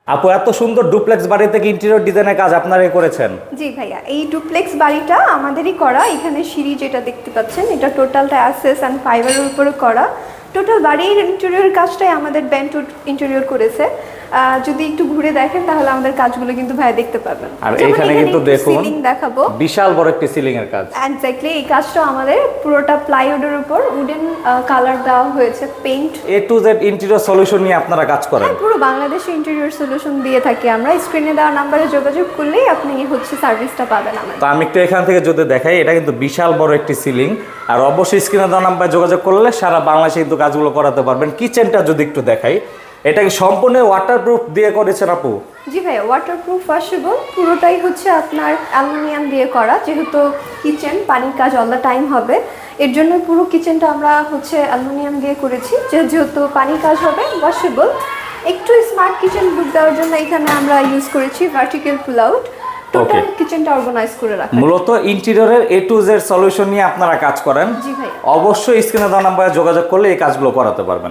আপু এত সুন্দর ডুপ্লেক্স বাড়িতে কি ইন্টেরিয়র ডিজাইনের কাজ আপনারাই করেছেন? জি ভাইয়া, এই ডুপ্লেক্স বাড়িটা আমাদেরই করা। এখানে সিঁড়ি যেটা দেখতে পাচ্ছেন এটা টোটালটা অ্যাসেস অ্যান্ড ফাইবারের উপরে করা। টোটাল বাড়ির ইন্টেরিয়র কাজটাই আমাদের বেন্টুড ইন্টেরিয়র করেছে। যদি একটু ঘুরে দেখেন তাহলে আমাদের কাজগুলো কিন্তু ভাইয়া দেখতে পাবেন। আর এখানে কিন্তু দেখুন সিলিং দেখাবো, বিশাল বড় একটি সিলিং এর কাজ। এক্স্যাক্টলি এই কাজটা আমাদের পুরোটা প্লাইউডের উপর উডেন কালার দেওয়া হয়েছে, paint. A to Z interior solution নিয়ে আপনারা কাজ করেন? পুরো বাংলাদেশে ইন্টেরিয়র সলিউশন দিয়ে থাকি আমরা। স্ক্রিনে দেওয়া নাম্বারে যোগাযোগ করলেই আপনি সার্ভিসটা পাবেন আমাদের। তো আমি একটু এখান থেকে যদি দেখাই, এটা কিন্তু বিশাল বড় একটি সিলিং। আর অবশ্যই স্ক্রিনে দেওয়া নাম্বারে যোগাযোগ করলে সারা বাংলাদেশে কিন্তু কাজগুলো করাতে পারবেন। কিচেনটা যদি একটু দেখাই, এটা কি সম্পূর্ণ ওয়াটারপ্রুফ দিয়ে করেছেন আপু? জি ভাই, ওয়াটারপ্রুফ ওয়াশেবল, পুরোটাই আপনার অ্যালুমিনিয়াম দিয়ে করা। যেহেতু কিচেন পানির কাজ অল দ্য টাইম হবে, এর জন্য পুরো কিচেনটা আমরা অ্যালুমিনিয়াম দিয়ে করেছি, যেহেতু পানির কাজ হবে, ওয়াশেবল। একটু স্মার্ট কিচেন লুক দেওয়ার জন্য এখানে আমরা ইউজ করেছি ভার্টিক্যাল পুল আউট। টোটাল কিচেনটা অর্গানাইজ করে রাখা। মূলত ইন্টেরিয়রের A to Z সলিউশন নিয়ে আপনারা কাজ করেন। জি ভাই, অবশ্যই স্ক্রিনে দেওয়া নাম্বারে যোগাযোগ করলে এই কাজগুলো করাতে পারবেন।